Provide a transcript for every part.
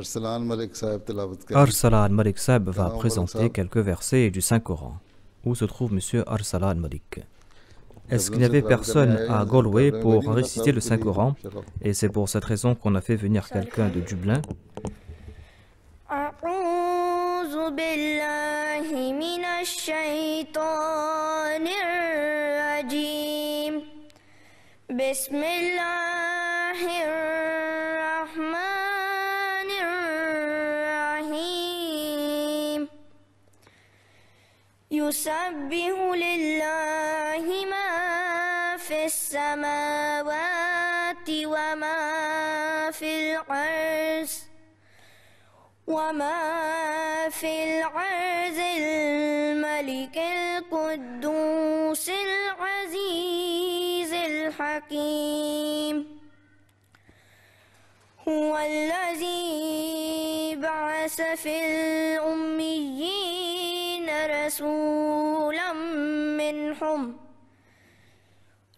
Arsalan Malik Sahib va présenter quelques versets du Saint-Coran. Où se trouve Monsieur Arsalan Malik? Est-ce qu'il n'y avait personne à Galway pour réciter le Saint-Coran? Et c'est pour cette raison qu'on a fait venir quelqu'un de Dublin. يسبح لله ما في السماوات وما في الأرض الملك القدوس العزيز الحكيم هو الذي بعث في الأميين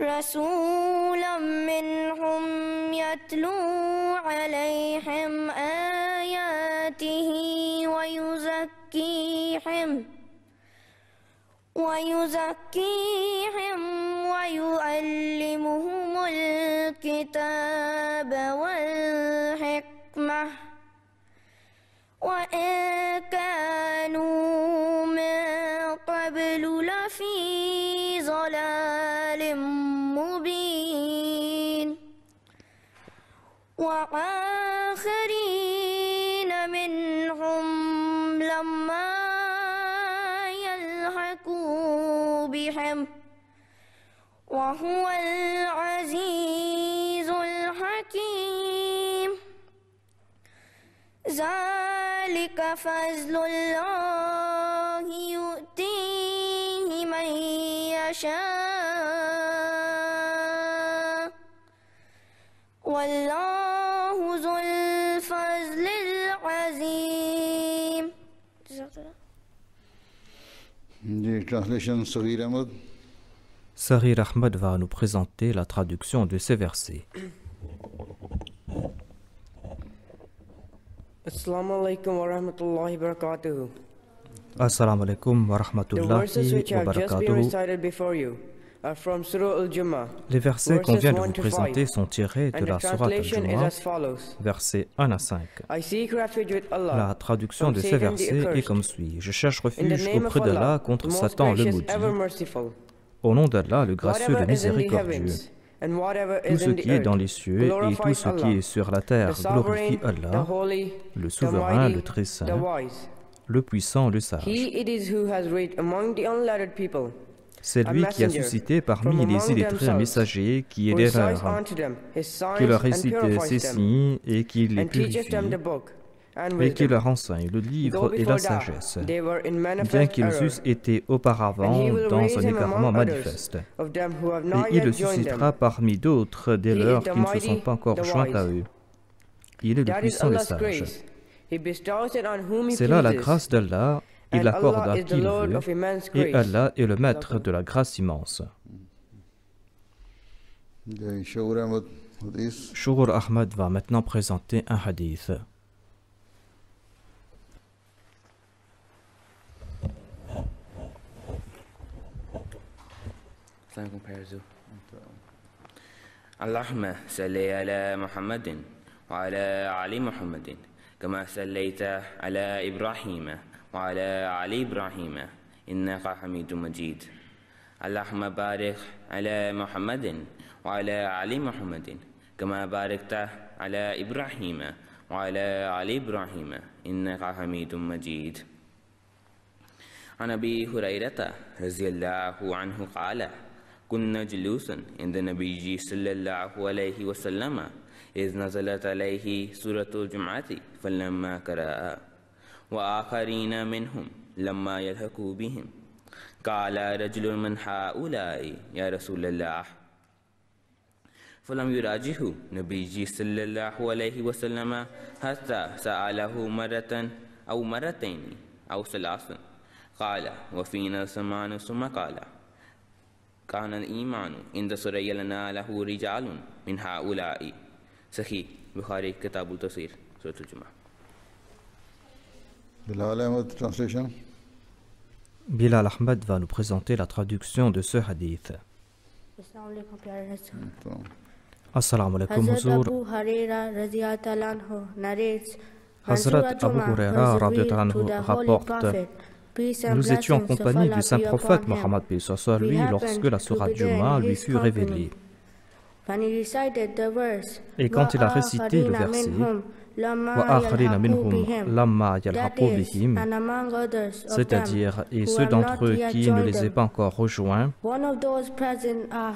رسولا منهم يتلو عليهم آياته ويزكيهم ويعلمهم الكتاب والحكمة وإن كانوا من قبل لفي ضلال مبين وآخرين منهم لما يلحقوا بهم وهو العزيز الحكيم ذلك فضل الله يؤتيه من يشاء والله ذو الفضل العظيم. Sahir Ahmad va nous présenter la traduction de ces versets. Assalamu alaikum wa rahmatullahi wa barakatuh. Assalamu alaikum wa The rahmatullahi verses which wa have just been barakatuh. recited before you are from Surah Al-Jummah. Les versets qu'on vient de vous Verses 1 to présenter 5. sont tirés de And la the sourate translation is Al-Jumu'ah, as follows. versets 1 à 5. I seek refuge with Allah. La traduction from de ces Satan the versets est accursed. comme suit. Je cherche In the refuge name of auprès d'Allah Allah, contre the most Satan le gracious, maudit. ever merciful. Au nom d'Allah, le gracieux, le Whatever is in the miséricordieux. heavens and whatever Tout is ce in qui the est dans earth les cieux et glorifies tout ce qui Allah, est sur la the terre sovereign, glorifie the Allah, holy, le the souverain, mighty, le très the saint, wise. le puissant, le sage. He it is who has raised among the unlettered people C'est lui qui a suscité parmi les illettrés un messager qui est who des recites leurs, unto them his signs qui leur and récite purifies ses them, signes et qui les and teacheth purifie, them the book and et qui wisdom. leur enseigne le Though livre et before la that, sagesse, they were in bien manifest qu'ils error, eussent été and auparavant he will dans raise un him égarement among others manifeste. of them who have Et not il yet le joined suscitera them. parmi d'autres dès He is lors the qui ne se sont mighty, pas encore the joints à wise. eux. Il est le That is puissant, le Allah's sage. grace. He bestows it on whom he C'est là la pleases, grâce d'Allah, il and l'accorde Allah à is qui the il Lord veut, of immense et grace. Allah est le maître de la grâce immense. Shurur Ahmad va maintenant présenter un hadith. اللهم صل على محمد وعلى آل محمد كما صليت على إبراهيم وعلى آل إبراهيم إنك حميد مجيد اللهم بارك على محمد وعلى آل محمد كما باركت على إبراهيم وعلى آل إبراهيم إنك حميد مجيد عن أبي هريرة رضي الله عنه قال كنا جلوسا عند النبي صلى الله عليه وسلم إذ نزلت عليه سورة الجمعة فلما قرأ وآخرين منهم لما يلحقوا بهم قال رجل من هؤلاء يا رسول الله فلم يراجعه النبي صلى الله عليه وسلم حتى سأله مرة أو مرتين أو ثلاثا قال وفينا ثمان ثم قال كان الإيمان عند سري لنا له رجال من هؤلاء صحيح بخاري كتاب التفسير سورة الجمعة. Bilal Ahmed, translation. Bilal Ahmed va nous présenter la traduction de ce hadith. Assalamu alaikum Huzur. Hazrat Abu Huraira radhiyallahu anhu rapporte: Nous étions en compagnie du saint prophète Mohammed paix soit lui lorsque la sourate Jumu'ah lui fut révélée. Et quand il a récité le verset وَآخَرِينَ مِنْهُمْ لَمَّا يَلْحَقُوا بِهِمْ, c'est-à-dire et ceux d'entre eux qui ne les aient pas encore rejoints,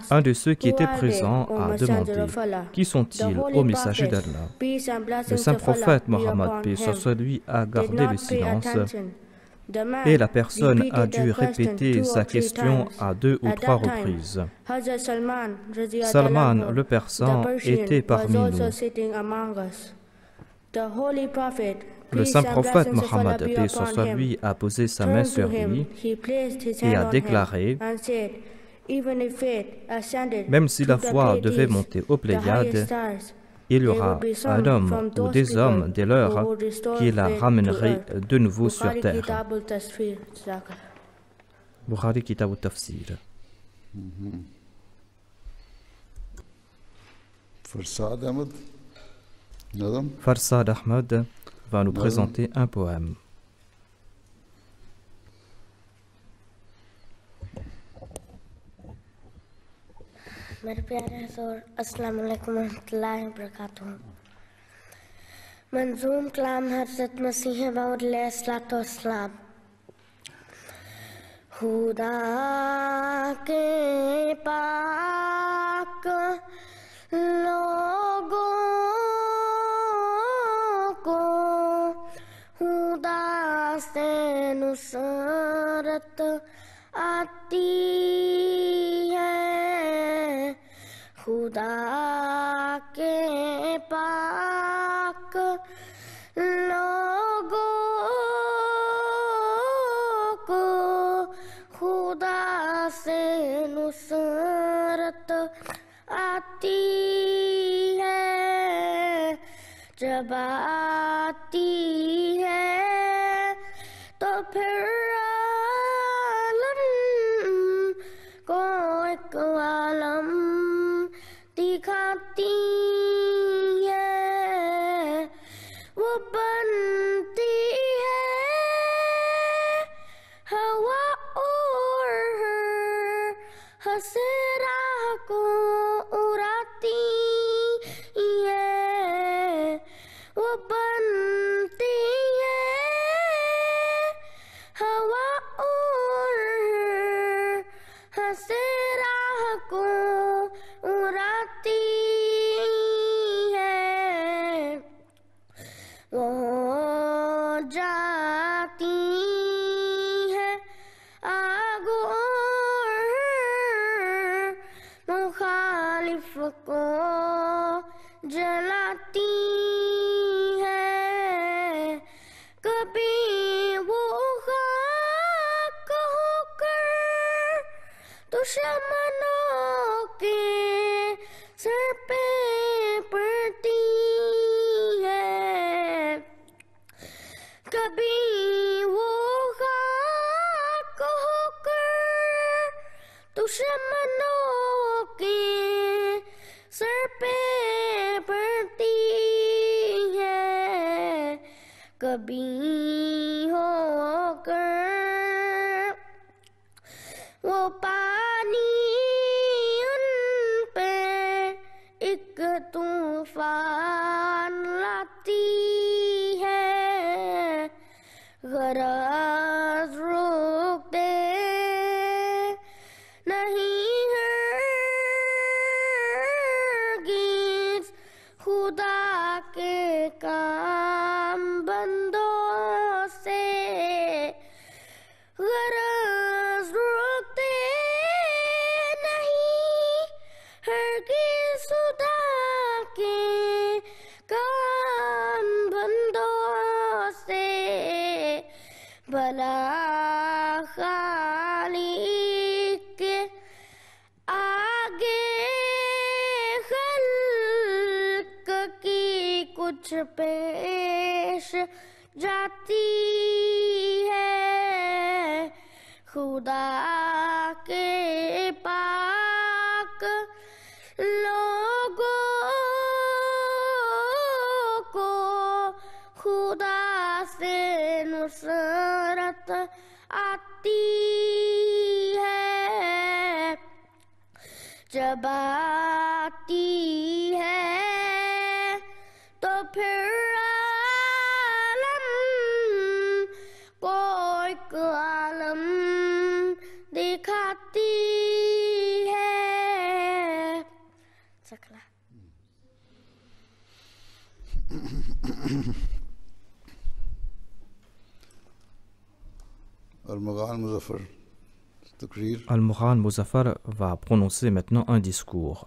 un de ceux qui étaient présents a demandé: Qui sont-ils, ô messager d'Allah? Le saint prophète Mohammed paix soit lui a gardé le silence, et la personne a dû répéter sa question à 2 ou 3 reprises. Salman le persan était parmi nous. Le saint prophète Mohammed paix soit lui a posé sa main sur lui et a déclaré: Même si la voix devait monter aux Pléiades, il y aura un homme ou des hommes des leurs qui la ramèneraient de nouveau sur terre. Bukhari Kitab al-Tafsir. Farsad Ahmed. Nadam. Farsad Ahmed va nous présenter un poème. मेरे प्यारे हज़ूर अस्सलाम वालेकुम रहमतुल्लाहि व बरकातुहू। मंजूम कलाम हज़रत मसीह मौऊद अलैहिस्सलाम। खुदा के पाक लोगों को खुदा से नुसरत आती है। खुदा के पाक लोगों को खुदा से नुसरत आती है। जब आती है तो फिर आलम को एक आलम दिखाती है। वो बनती है हवा और हसरा को उड़ाती है। वो बनती है हवा और हसरा को उड़ाती है। वो जाती है आग और मुखालिफ को जलाती है। कभी वो खाक होकर दुश्मनों के सर पे पड़ती है। कभी वो खाक होकर दुश्मनों के सर पे पड़ती है। कभी होकर वो पानी उन पे एक तूफान लाती है। गरज रोकते नहीं हरगिज़ खुदा के काम बंदों से। गरज रोकते नहीं हरगिज़ खुदा के काम बंदों से। भला खालिक के आगे खल्क की कुछ पेश जाती खुदा के पाक लोगों को खुदा से नुसरत आती है जब आती है तो फिर आलम को एक आलम दिखाती है सकला Al-Mughan Muzaffar va prononcer maintenant un discours.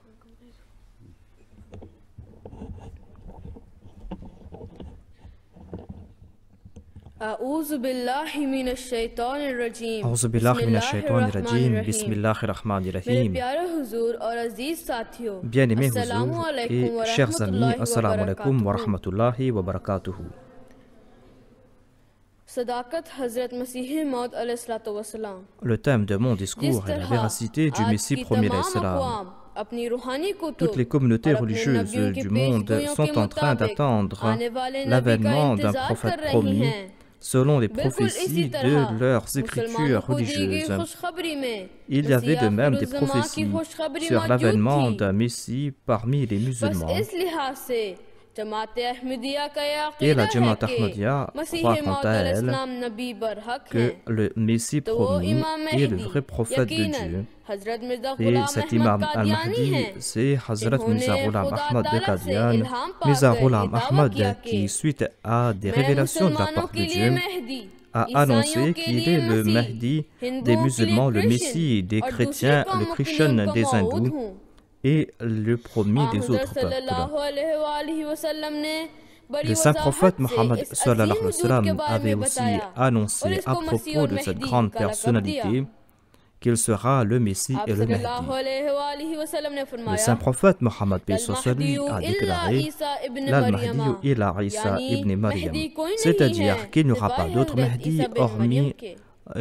أعوذ بالله من الشيطان الرجيم أعوذ بالله من الشيطان الرجيم بسم الله الرحمن मेरे الرحيم. प्यारे हुजूर और अजीज साथियों Bien-aimés अस्सलामु huzour अलैकुम et व chers amis, रहमतुल्लाहि व assalamu alaikum wa बरकातुहू। rahmatullahi wa barakatuhu. सदाकत हजरत मसीह मौद अलैहिस्सलातु वस्सलाम Le thème de mon discours जिस est la तरह véracité du आज Messie की premier तमाम l'Islam. अक़वाम अपनी रूहानी कुतुब Toutes les communautés और अपने religieuses नबियों की du monde पेशगोइयों sont के en train मुताबिक d'attendre आने वाले नबी का l'avènement d'un इंतजार prophète कर रही promis हैं। selon les बिल्कुल इसी prophéties तरह de leurs मुसलमानों écritures को दी गई religieuses. खुशखबरी में Il y avait de मसीह même des आखिरुज़्ज़मान की prophéties खुशखबरी sur मौजूद l'avènement थी। d'un Messie parmi les बस musulmans. इस लिहाज से जमात अहमदिया का यह Et la अक़ीदा है Jamaat कि Ahmadiyya मसीह croit quant मौद à elle अलैहिस्सलाम नबी बरहक que हैं। le Messie तो वो promis इमाम est le Mahdi vrai prophète de यकीनन Dieu. हजरत मिर्जा Et गुलाम cet अहमद imam कादियानी al-Mahdi, हैं c'est Hazrat जिन्होंने Mirza Ghulam खुदा Ahmad de ताला से Qadian, इल्हाम Mirza पाकर Ghulam ये दावा Ahmad किया qui, कि suite à des मैं révélations de la मुसलमानों part de के लिए Dieu, महदी a ईसाइयों annoncé के qu'il लिए est le मसीह Mahdi des हिंदुओं के लिए musulmans, le Krishna Messie des और chrétiens, दूसरी le कौमों के लिए Christian उनका des मौऊद hindous हूँ। et le promis des हज़रत autres सल्लल्लाहु peuples. अलैहि वसल्लम ने बड़ी Le saint prophète वजाहत से Mohammed इस sallallahu alayhi wa अज़ीम वजूद के sallam बारे avait में aussi बताया और annoncé à इसको मसीह propos और de cette महदी grande का लक़ब दिया। personnalité qu'il sera le Messie आप et le सल्लल्लाहु Mahdi. अलैहि वसल्लम ने Le फरमाया saint prophète Mohammed paix soit sur lui, "लल-महदियु a इल्ला déclaré ईसा इब्न L'Al-Mahdi मरियम", ila Isa यानी ibn Maryam, महदी कोई नहीं c'est-à-dire है qu'il n'y aura pas सिवाय d'autre हज़रत Mahdi ईसा बिन hormis मरियम के।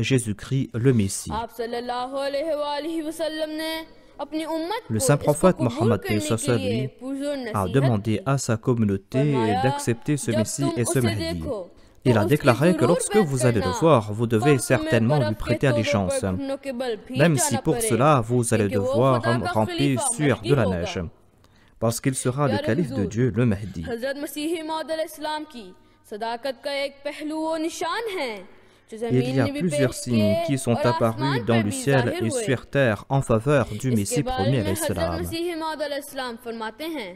Jésus-Christ le Messie. आप सल्लल्लाहु अलैहि वसल्लम ने अपनी उम्मत Le को saint इसको prophète कबूल Mohammed paix करने soit के sur लिए lui, पुरज़ोर a नसीहत demandé की। à sa communauté फरमाया, d'accepter ce "जब Messie तुम et ce उसे Mahdi. देखो, Il तो a उसकी déclaré que ज़रूर lorsque vous allez le बैठ voir, vous devez करना, certainement बर्फ lui के prêter तौबे पर allégeance, घुटनों के बल भी même जाना si pour पड़े, cela vous allez क्योंकि वो devoir खुदा का ramper खलीफा sur महदी de la होगा। neige, parce qu'il sera le प्यारे calife de हुजूर, Dieu, le Mahdi. हजरत मसीह मौद अलैहिस्सलाम की सदाकत का एक पहलू वो निशान है जो Il जमीन y a में भी plusieurs पेश signes किए qui sont और apparus आसमान dans पर le भी ciel जाहिर et हुए। sur terre en faveur du इसके Messie बारे premier में हजरत l'Islam. मसीह मौद अलैहिस्सलाम फरमाते हैं,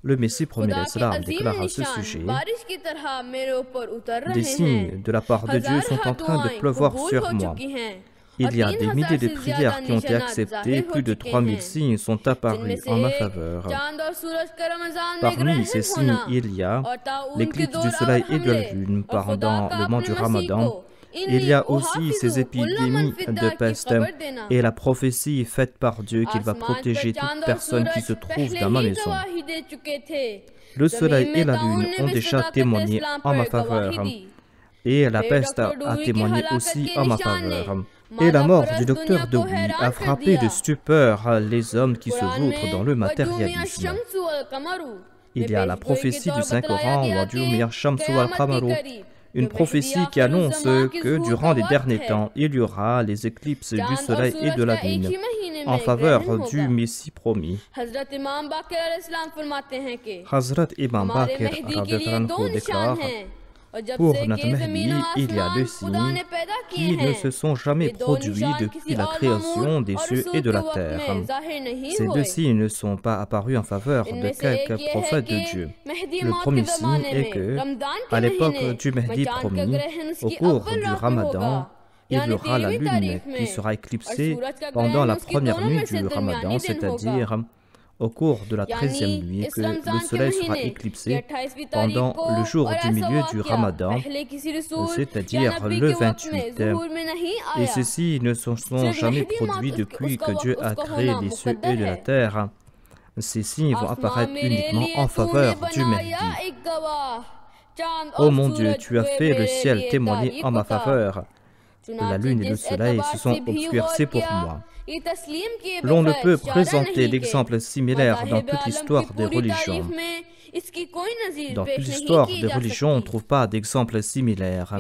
Le Messie premier खुदा के l'Islam अजीम déclare à ce निशान sujet: बारिश की तरह मेरे ऊपर उतर des रहे signes हैं, de la part de Dieu sont en train de pleuvoir sur moi. Il y a des milliers de prières qui ont été acceptées, plus de 3000 signes sont apparus en ma faveur. Parmi ces signes, il y a l'éclipse du soleil et de la lune pendant le mois du Ramadan. Il y a aussi ces épidémies de peste et la prophétie faite par Dieu qu'il va protéger toute personne qui se trouve dans ma maison. Le soleil et la lune ont déjà témoigné en ma faveur et la peste a témoigné aussi en ma faveur. Et la mort du docteur Dewey a frappé de stupeur les hommes qui se vautrent dans le matérialisme. Il y a la prophétie du Saint-Coran, une prophétie qui annonce que durant les derniers temps, il y aura les éclipses du soleil et de la lune en faveur du Messie promis. Hazrat Imam Bakr déclare: pour notre Mahdi, il y a deux signes qui ne se sont jamais produits depuis la création des cieux et de la terre. Ces deux signes ne sont pas apparus en faveur de quelque prophète de Dieu. Le premier signe est que, à l'époque du Mahdi promis, au cours du Ramadan, il y aura la lune qui sera éclipsée pendant la première nuit du Ramadan, c'est-à-dire au cours de la 13e nuit, que le soleil sera éclipsé pendant le jour du milieu du Ramadan, c'est-à-dire le 28. Et ceux-ci ne se sont jamais produits depuis que Dieu a créé les cieux et de la terre. Ces signes vont apparaître uniquement en faveur du Mahdi. Ô mon Dieu, tu as fait le ciel témoigner en ma faveur. La lune et le soleil se sont obscurcis pour moi. L'on ne peut présenter d'exemples similaires dans toute l'histoire des religions. Dans toute l'histoire des religions, on ne trouve pas d'exemples similaires.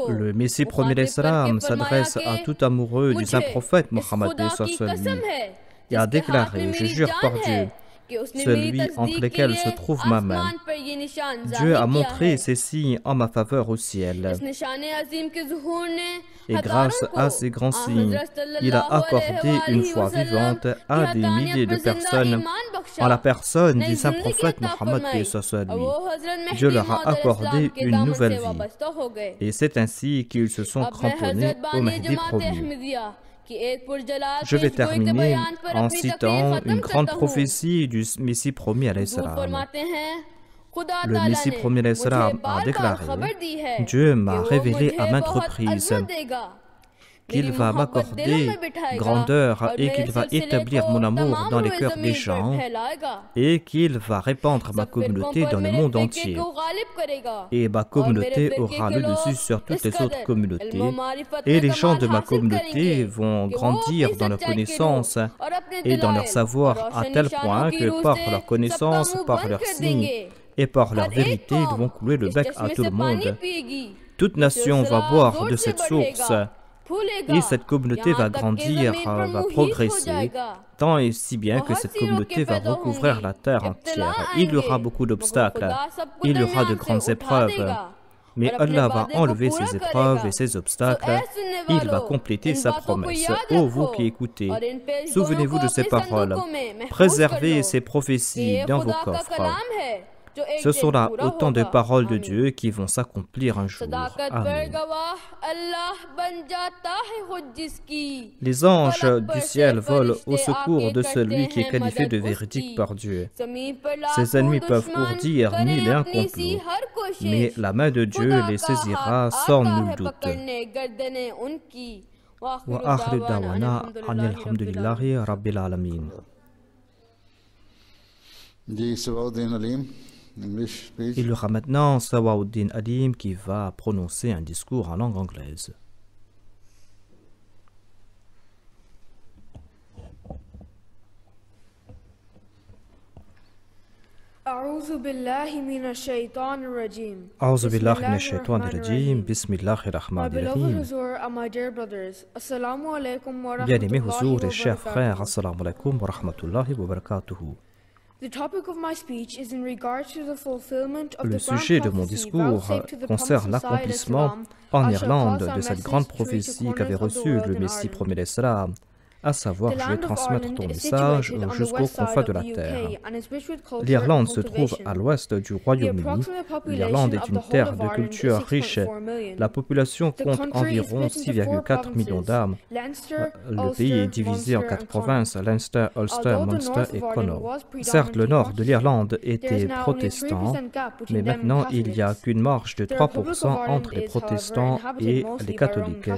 Le Messie premier l'Islam s'adresse à tout amoureux du saint prophète Mohammed et a déclaré: je jure par Dieu, celui entre lesquels se trouve ma main. Dieu a montré ces signes en ma faveur au ciel. Et grâce à ces grands signes, il a accordé une foi vivante à des milliers de personnes en la personne du saint prophète Mohammed. Dieu leur a accordé une nouvelle vie. Et c'est ainsi qu'ils se sont cramponnés au Mahdi promu. Je vais terminer en citant une grande prophétie du Messie promis alayhi salam. Le Messie promis alayhi salam a déclaré: Dieu m'a révélé à maintes reprises qu'il va m'accorder grandeur et qu'il va établir mon amour dans les cœurs des gens et qu'il va répandre ma communauté dans le monde entier. Et ma communauté aura le dessus sur toutes les autres communautés et les gens de ma communauté vont grandir dans leur connaissance et dans leur savoir à tel point que par leur connaissance, par leurs signes et par leur vérité, ils vont couler le bec à tout le monde. Toute nation va boire de cette source. Et cette communauté va grandir, va progresser, tant et si bien que cette communauté va recouvrir la terre entière. Il y aura beaucoup d'obstacles, il y aura de grandes épreuves, mais Allah va enlever ces épreuves et ces obstacles, il va compléter sa promesse. Ô vous qui écoutez, souvenez-vous de ces paroles, préservez ces prophéties dans vos coffres. Ce sont là autant de paroles de Dieu qui vont s'accomplir un jour. Amen. Les anges du ciel volent au secours de celui qui est qualifié de véridique par Dieu. Ses ennemis peuvent ourdir mille et un complots, mais la main de Dieu les saisira sans nul doute. Wa akhiru da'wana anil hamdulillahi rabbil alamin. Il y aura maintenant Sawaouddin Alim qui va prononcer un discours en langue anglaise. أعوذ بالله من الشيطان الرجيم. أعوذ بالله من الشيطان الرجيم. بسم الله الرحمن الرحيم. Bien-aimés Huzour et chers frères, assalamu alaikum wa rahmatullahi wa barakatuhu. Le sujet de mon discours concerne l'accomplissement en Irlande de cette grande prophétie qu'avait reçue le Messie premier l'Islam, à savoir: je vais transmettre ton message jusqu'aux confins de la terre. L'Irlande se trouve à l'ouest du Royaume-Uni. L'Irlande est une terre de culture riche. La population compte environ 6,4 millions d'âmes. Le pays est divisé en 4 provinces: Leinster, Ulster, Munster et Connaught. Certes, le nord de l'Irlande était protestant, mais maintenant il n'y a qu'une marge de 3% entre les protestants et les catholiques.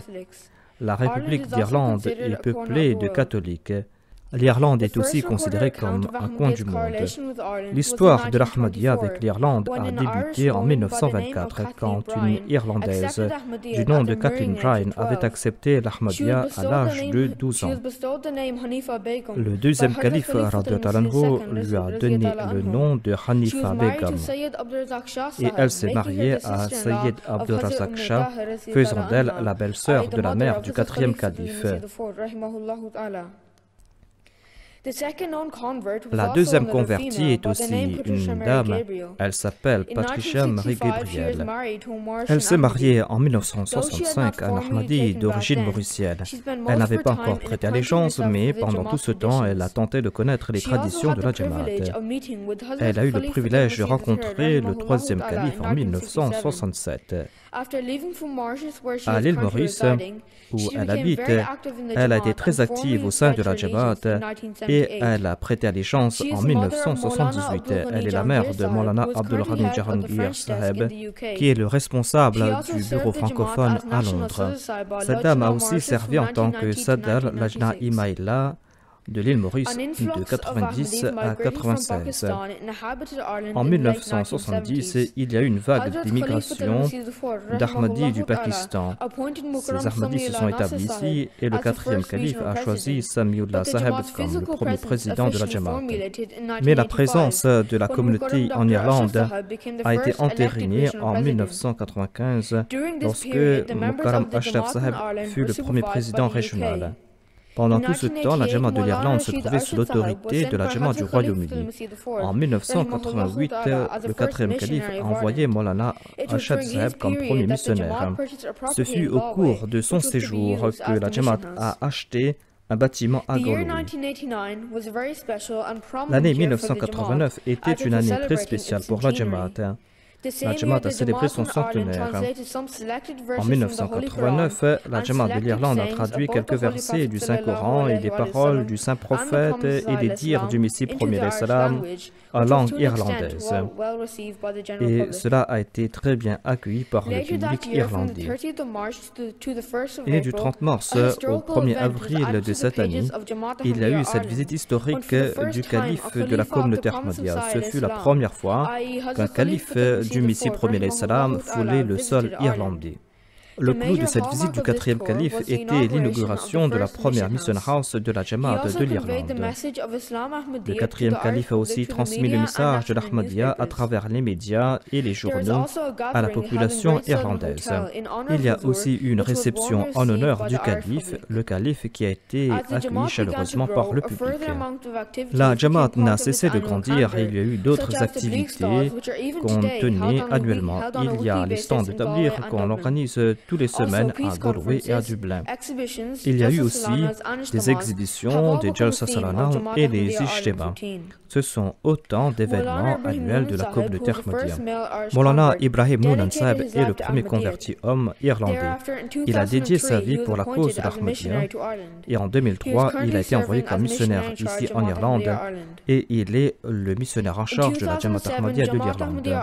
La République d'Irlande est peuplée de catholiques. L'Irlande est aussi considérée comme un coin du monde. L'histoire de l'Ahmadiyya avec l'Irlande a débuté en 1924 quand une Irlandaise du nom de Kathleen Bryan avait accepté l'Ahmadiyya à l'âge de 12 ans. Le deuxième calife radhiyallahu anhu lui a donné le nom de Hanifa Begum et elle s'est mariée à Sayyid Abdul Razak Shah, faisant d'elle la belle-sœur de la mère du quatrième calife. La deuxième convertie est aussi une dame, elle s'appelle Patricia Marie Gabriel. Elle s'est mariée en 1965 à un Ahmadi d'origine mauricienne. Elle n'avait pas encore prêté allégeance, mais pendant tout ce temps, elle a tenté de connaître les traditions de la Jamaat. Elle a eu le privilège de rencontrer le troisième calife en 1967. À l'île Maurice, où elle habite, elle a été très active au sein de la Jamaat et elle a prêté allégeance en 1978. Elle est la mère de Maulana Abdul Ghani Jahangir Saheb, qui est le responsable du bureau francophone à Londres. Cette dame a aussi servi en tant que Sadr Lajna Imaïla de l'île Maurice de 90 à 96. En 1970, il y a eu une vague d'immigration d'Ahmadis du Pakistan. Ces Ahmadis se sont établis ici et le 4e calife a choisi Samiullah Saheb comme le premier président de la Jamaat. Mais la présence de la communauté en Irlande a été entérinée en 1995 lorsque Mukarram Ashraf Saheb fut le premier président régional. Pendant tout ce temps, la Jamaat de l'Irlande se trouvait sous l'autorité de la Jamaat du Royaume-Uni. En 1988, le 4e calife a envoyé Maulana Ashad Saheb comme premier missionnaire. Ce fut au cours de son séjour que la Jamaat a acheté un bâtiment à Galway. L'année 1989 était une année très spéciale pour la Jamaat. La Jamaat a célébré son centenaire. En 1989, la Jamaat de l'Irlande a traduit quelques versets du Saint-Coran et des paroles du Saint-Prophète et des dires du Messie premier salam en langue irlandaise. Et cela a été très bien accueilli par le public irlandais. Et du 30 mars au 1er avril de cette année, il y a eu cette visite historique du calife de la communauté Ahmadiyya. Ce fut la première fois qu'un calife du Messie premier salam foulait le sol irlandais. Le clou de cette visite du 4e calife était l'inauguration de la première mission house de la Jamaat de l'Irlande. Le 4e calife a aussi transmis le message de l'Ahmadiyya à travers les médias et les journaux à la population irlandaise. Il y a aussi eu une réception en honneur du calife, le calife qui a été accueilli chaleureusement par le public. La Jamaat n'a cessé de grandir et il y a eu d'autres activités qu'on tenait annuellement. Il y a les stands de tablir qu'on organise tous les semaines à Galway et à Dublin. Il y a eu aussi des exhibitions, des Jalsa Salana et des Ijtema. Ce sont autant d'événements annuels de la communauté Ahmadiyya. Maulana Ibrahim Noonan Saheb est le premier converti homme irlandais. Il a dédié sa vie pour la cause de l'Ahmadiyya et en 2003, il a été envoyé comme missionnaire ici en Irlande et il est le missionnaire en charge de la Jamaat Ahmadiyya de l'Irlande.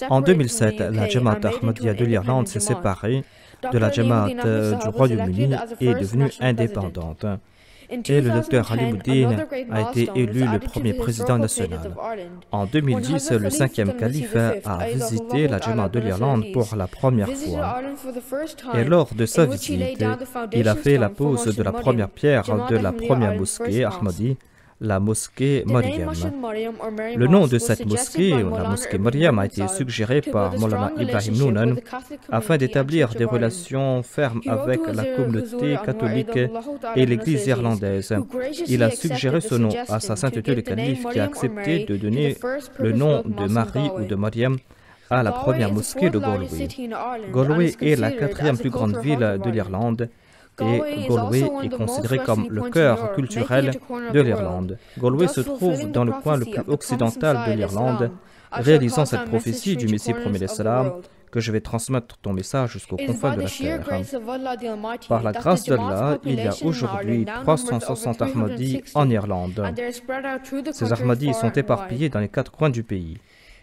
En 2007, la Jamaat Ahmadiyya de l'Irlande s'est séparée de la Jamaat du Royaume-Uni et est devenue indépendante. Et le docteur Ali Muddin a été élu le premier président national. En 2010, le 5e calife a visité la Jamaat de l'Irlande pour la première fois. Et lors de sa visite, il a fait la pose de la première pierre de la première mosquée Ahmadi, la mosquée Maryam. Le nom de cette mosquée, la mosquée Maryam, a été suggéré par Maulana Ibrahim Noonan afin d'établir des relations fermes avec la communauté catholique et l'église irlandaise. Il a suggéré ce nom à sa sainteté le calife qui a accepté de donner le nom de Marie ou de Maryam à la première mosquée de Galway. Galway est la 4e plus grande ville de l'Irlande. Et Galway est considéré comme le cœur culturel de l'Irlande. Galway se trouve dans le coin le plus occidental de l'Irlande, réalisant cette prophétie du Messie premier salam que je vais transmettre ton message jusqu'aux confins de la terre. Par la grâce d'Allah, il y a aujourd'hui 360 Ahmadis en Irlande. Ces Ahmadis sont éparpillés dans les 4 coins du pays.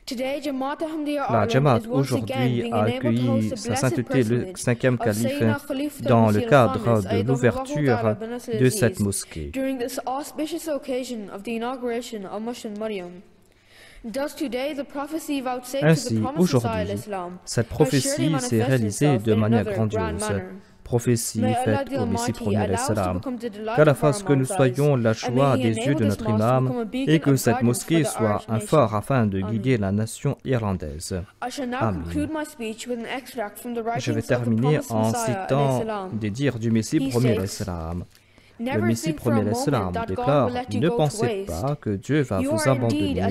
La Jamaat aujourd'hui a accueilli sa sainteté le 5e calife dans le cadre de l'ouverture de cette mosquée. Ainsi, aujourd'hui, cette prophétie s'est réalisée de manière grandiose. Prophétie faite au Messie premier salam, qu'à la face que nous soyons la joie des yeux de notre imam et que cette mosquée soit un phare afin de guider la nation irlandaise. Amen. Je vais terminer en citant des dires du Messie premier salam. Le Messie premier salam déclare: ne pensez pas que Dieu va vous abandonner.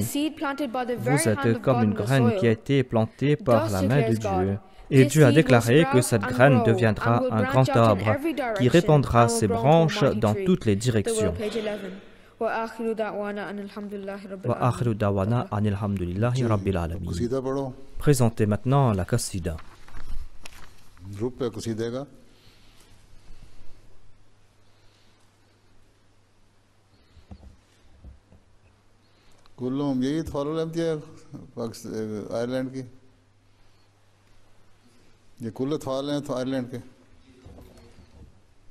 Vous êtes comme une graine qui a été plantée par la main de Dieu. Et Dieu a déclaré que cette graine deviendra un grand arbre qui répandra ses branches dans toutes les directions. Wa akhiru da'wana anil hamdulillahi rabbil alamin. Présentez maintenant la Qasida. कुल्लुम यही फॉलो लेती है आयरलैंड की ये कुल थवाल हैं तो आयरलैंड के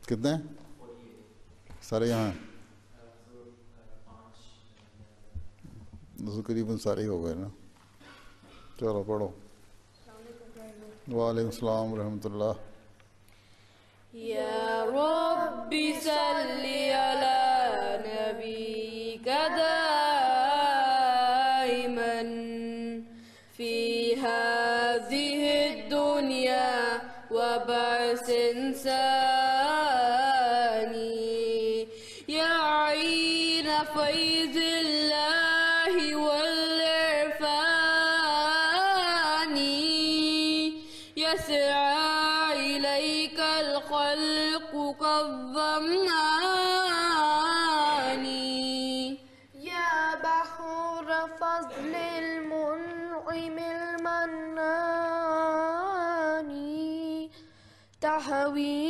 कितने सारे यहाँ तो करीबन सारे ही हो गए ना। चलो पढ़ो। वालेकुम सलाम रहमतुल्लाह। या रब्बी सल्ली अला नबीका दाइमन फी हाज़िहि दुनिया व बअस इंसानी या आईन फैज़िल्लाहि वल इरफानी यसआ इलैकल खल्क़ु कज़्ज़मानी या बहर फज़लिल मुनइमिल मन्नानी तहवी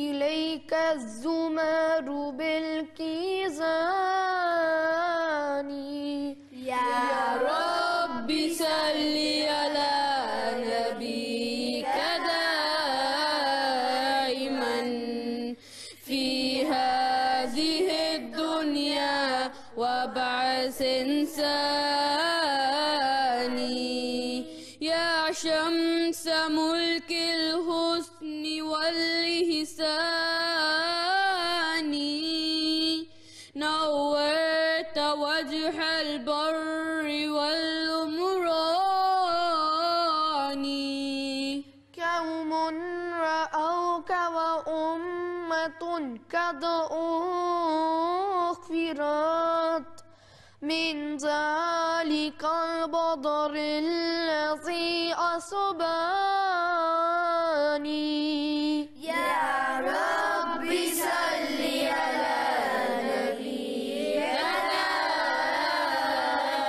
इलैका ज़ुमरु बिल कीज़ानी या रब्बी सल्ली अला नबीका दाइमन फी हाज़िहि दुनिया व बअस इंसानी या शम्स मुल्किल हुस्नि वल इहसानी नव्वरत वजहल बर्रि वल उमरानी कौमुन रअौक व उम्मतुन कद उखफिरत من ذلك البدر الذي أصباني يا ربي صل على نبيك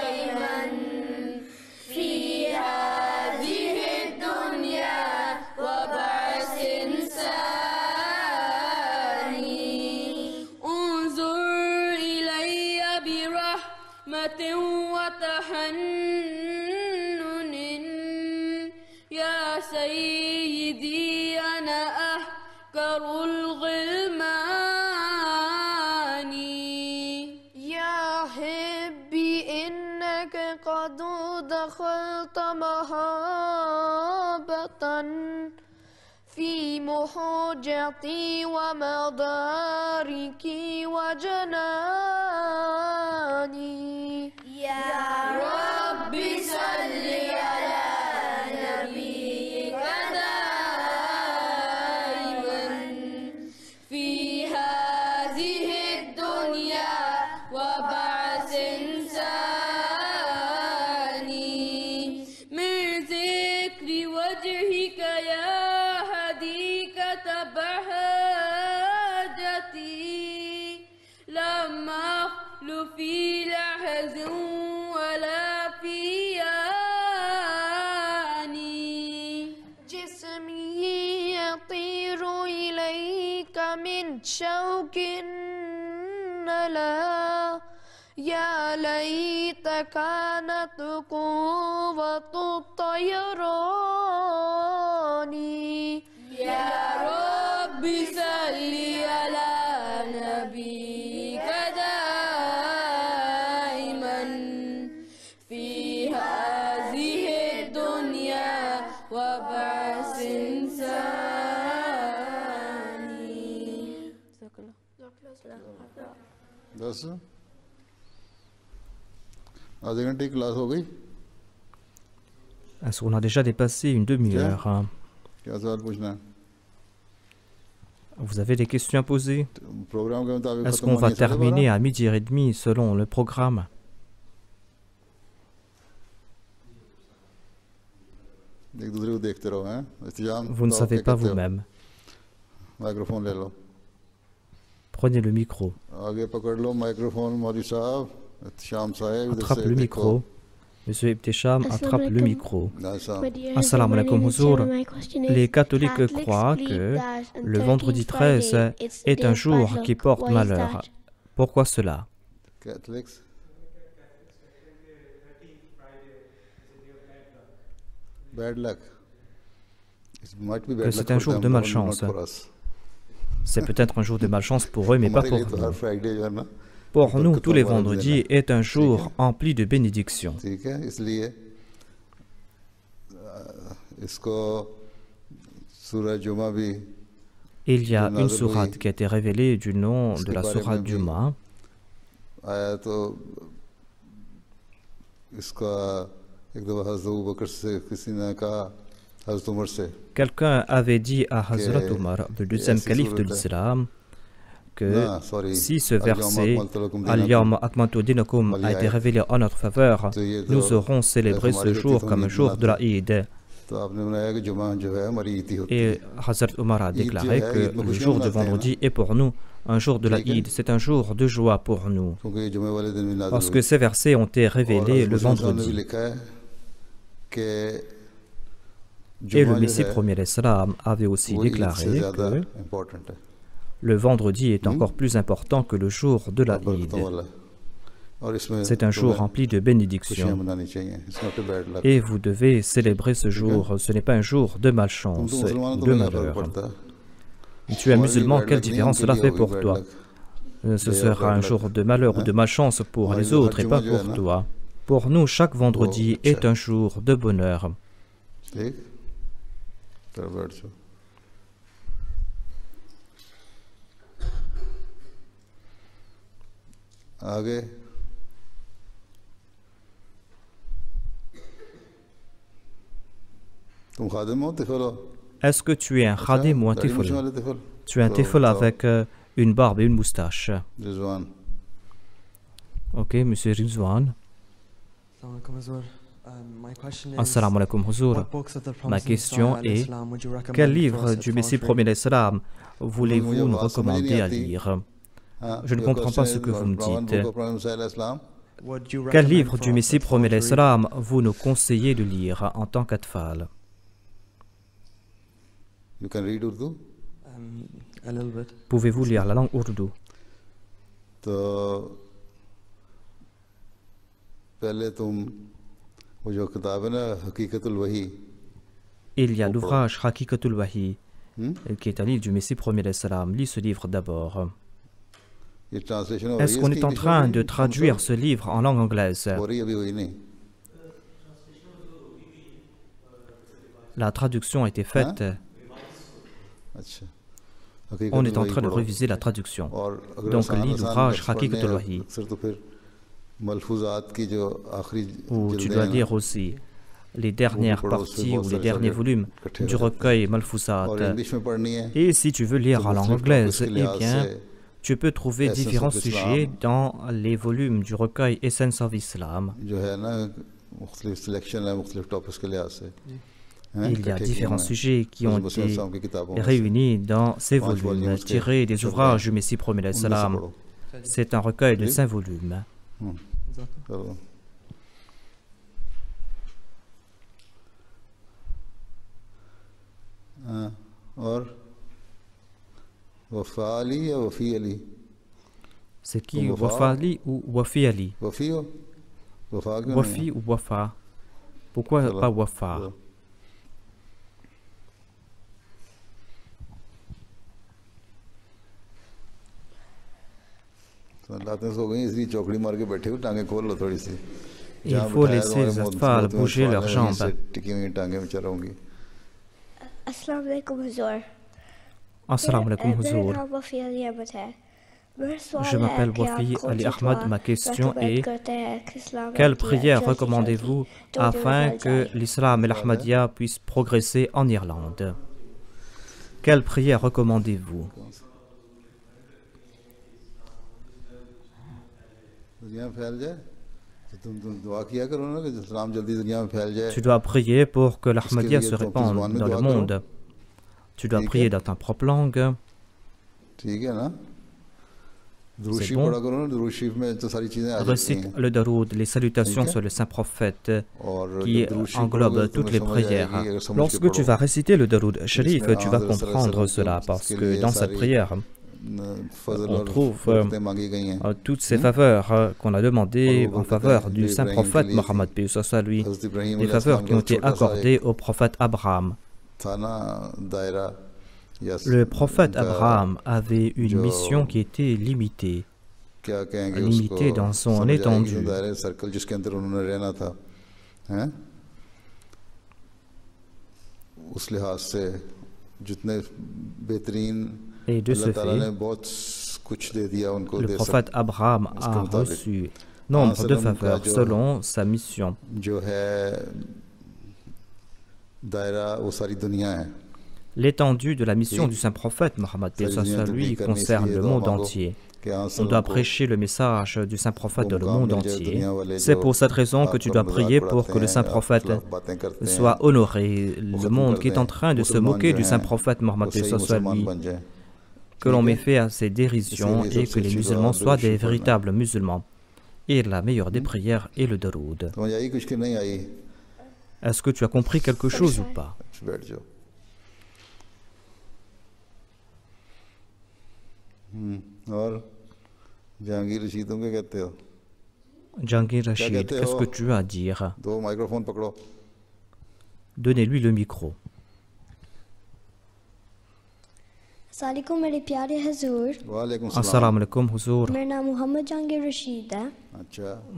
دائما في هذه الدنيا وبعث إنساني انظر إلي برحمة وتحنن يا سيدي أنا أحكر الغلمان يا حبي إنك قد دخلت مهابة في محجتي ومداركي وجناني يا ربي صل على نبيك دائما في هذه الدنيا وبعث إنساني من ذكر وجهك يا هديكة بهجتي لما أخل في لحظ ولا في آني جسمي يطير إليك من شوق لا يا ليت كانت قوة الطيران يا ربي صل على نبيك دائما في هذه الدنيا وبعث إنساني. बस आधे घंटे की क्लास हो गई। Est-ce qu'on a déjà dépassé une demi-heure hein? क्या सवाल पूछना है? Vous avez des questions à poser? Programme के मुताबिक Est-ce खत्म qu'on होनी va है 12:30 terminer à 12h30 selon le programme? एक दूसरे को देखते रहो हैं। इस्तिजाम Vous ne तो savez क्या pas कहते हो? vous-même. माइक्रोफोन ले लो, Prenez le micro. आगे पकड़ लो माइक्रोफोन। मौलवी साहब, इत्तिशाम साहब इधर Attrape से le देखो। micro. Monsieur Ibtisham attrape le micro. ऐसा Assalamu alaikum Huzur. Les catholiques croient que le vendredi 13 est un jour qui porte malheur. Pourquoi cela? Catholics bad luck. Que c'est un jour de malchance. C'est peut-être un jour de malchance pour eux, mais pas pour हमारे लिए तो हर nous. Friday जो है ना Pour nous, tous les vendredis est un jour empli de bénédictions. ठीक है, इसलिए इसको सूरह जुमा भी Il y a une sourate qui a été révélée du nom de la sourate Juma. आया तो इसका एक दफा हज़रत अबू बकर से किसी ने कहा, हज़रत उमर से, Quelqu'un avait dit à Hazrat Omar, le deuxième calife de l'islam, que si ce verset Al-Yawma akmaltu dinakum a été révélé en notre faveur, nous aurons célébré ce jour comme un jour de la Eid. तो आपने बनाया कि जुमा जो है हमारी ईद ही होती है। Et Hazrat Omar a déclaré que le jour de vendredi est pour nous un jour de la Eid, c'est un jour de joie pour nous. क्योंकि ये जुमे वाले दिन भी नाज़िल Parce हुई। que ces versets ont été révélés le और हज़रत ने भी vendredi. लिखा है कि Et le जुमा जो Messie है premier l'Islam avait aussi वो ईद से déclaré ज़्यादा que इम्पोर्टेंट है। le vendredi est encore plus important que le jour de la Eid. बरकतों वाला है। और इसमें C'est un jour rempli de खुशियाँ bénédictions. मनानी चाहिए। It's not a bad luck। Et vous devez célébrer ce jour. Ce n'est pas un jour de तुम malchance, तो मुसलमान हो, de तुम्हें क्या फर्क malheur. पड़ता है? Tu es हमारे musulman, लिए quelle bad luck नहीं, différence उनके cela लिए fait होगी pour bad toi? luck। Ce sera un jour de malheur ou de malchance pour les autres et pas pour toi. Pour nous, chaque vendredi est un jour de bonheur. ठीक? तो बैठ जाओ। आगे तुम खादिम हो तिफल हो? Est-ce que tu es un khadim ou un दाढ़ी मूंछ tifl? वाले तिफल? Tu es un तो tifl बताओ, avec une barbe et une moustache. Rizwan. Ok, monsieur Rizwan. Assalamu alaikum, Huzour. Ma question est, quel livre du Messie premier l'Islam voulez-vous nous recommander à lire? हाँ, Je ne ये comprends pas question ce que vous me रणवान dites. Book of मसाइल इस्लाम। Quel livre du Messie premier l'Islam vous nous conseillez de lire en tant qu'atfal? You can read Urdu. A little bit. Pouvez-vous lire la langue ourdou? तो पहले तुम वो जो किताब है ना हकीकतुल वही, Il y a l'ouvrage Hakikatul Wahi, hmm? qui est un livre du Messie premier l'Islam. Lis ce livre d'abord. ये ट्रांसलेशन हो रही Est-ce है qu'on इसकी est en इंग्लिश train में? de traduire ce livre en langue anglaise? हो रही अभी हुई नहीं। La traduction a été faite. अच्छा। On est en हकीकतुल train de वही पढ़ो। réviser la traduction. और अगर Donc, आसान lis आसान l'ouvrage लफ्ज़ पढ़ने Hakikatul हैं, Wahi. अक्सर तो फिर मलफूजात की जो आखिरी Où tu जिल्दें dois हैं ना, lire aussi les dernières parties ou les derniers volumes du recueil Malfouzat. और इंग्लिश में पढ़नी है Et si tu veux lire en langue anglaise, eh bien, से tu peux trouver Essence différents of Islam. sujets dans les volumes du recueil Essence of Islam. जो है ना मुख्तलिफ सिलेक्शन है मुख्तलिफ टॉपिक्स के लिहाज से हैं, Il y a इकट्ठे किए différents हुए हैं। sujets qui ont मुस्लिम été इस्लाम की किताबों में से। réunis dans ces પાંચ volumes, volumes tirés des के ouvrages du Messie premier उनमें से l'Islam. पढ़ो। C'est un recueil de Oui. 5 volumes. चलो। हाँ, और वफा अली या वफी Ali? C'est qui, Wafa. Wafa Ali ou Wafi Ali? वफी हो? वफा क्यों नहीं Wafi ou Wafa? Pourquoi Voilà. pas Wafa? है? तो लातें सो गई इसलिए चौकड़ी मार के बैठे हो, टांगे खोल लो थोड़ी सी। Il जहाँ faut बिठाया laisser तुम्हारे les मौत- atfal मौत में bouger सवाल leurs है, वहीं jambes. से टिकी हुई टांगे में चढ़ाऊंगी। अस्सलाम वालेकुम हुजूर। Assalamu alaikum, मेरा Huzour. नाम वफ़ी अली अहमद है। मेरा सवाल Je है m'appelle कि Wafi आप Ali कौन सी Ahmad. दुआ Ma question recommend est, करते हैं कि इस्लाम quelle में prière जल्दी recommandez-vous जल्दी afin जल्दी que जाए? l'islam et l'Ahmadiyya puissent progresser en Irlande? Quelle prière recommandez-vous? दुनिया में फैल जाए तो तुम दुआ किया करो ना कि इस्लाम जल्दी दुनिया में फैल जाए। Tu dois prier pour que l'Ahmadiyya लिए se तो répande मुसलमान में dans le दुआ करो। monde. Tu dois ठीक prier है। dans ta propre langue. ठीक है ना? दुरूशी bon. पढ़ा करो ना, दुरूशी में तो सारी चीजें आ जाती Récite हैं। le daroud, les salutations ठीक है। sur le saint prophète और qui जब दुरूशी englobe पढ़ोगे तो toutes तुम्हें les समझ prières. आएगी, अगर समझ के Lorsque tu पढ़ो। vas réciter le daroud sharif, इसमें tu vas आज़र comprendre सल्लल्लाहु cela अलैहि parce वसल्लम que के dans लिए cette सारी prière, फजल on और trouve बरकतें मांगी गई हैं। toutes ces faveurs qu'on a demandées और वो en कहते faveur हैं, du जो saint इब्राहिम prophète के लिए Mohammed, paix soit sur lui, हज़रत इब्राहिम des अलैहिस्सलाम faveurs qui का ont été छोटा सा accordées au prophète Abraham. था ना दायरा या Le prophète उनका Abraham avait une जो mission qui était limitée. limité dans son étendue. Et de ce fait, le prophète Abraham a reçu nombre de faveurs selon sa mission. L'étendue de la mission du saint prophète Mohammed lui concerne le monde entier. On doit prêcher le message du saint prophète dans le monde entier. C'est pour cette raison que tu dois prier pour que le saint prophète soit honoré. Le monde qui est en train de se moquer du saint prophète Mohammed lui, que l'on met fait à ces dérisions et que les musulmans soient des véritables musulmans. Et la meilleure des prières est le daroud. Est-ce que tu as compris quelque chose ou pas? Jahangir Rashid, qu'est-ce que tu as à dire? Donnez-lui le micro. Assalamualaikum मेरे प्यारे हुजूर। Assalamu alaikum हुजूर। मेरा नाम मोहम्मद जहांगीर रशीद है।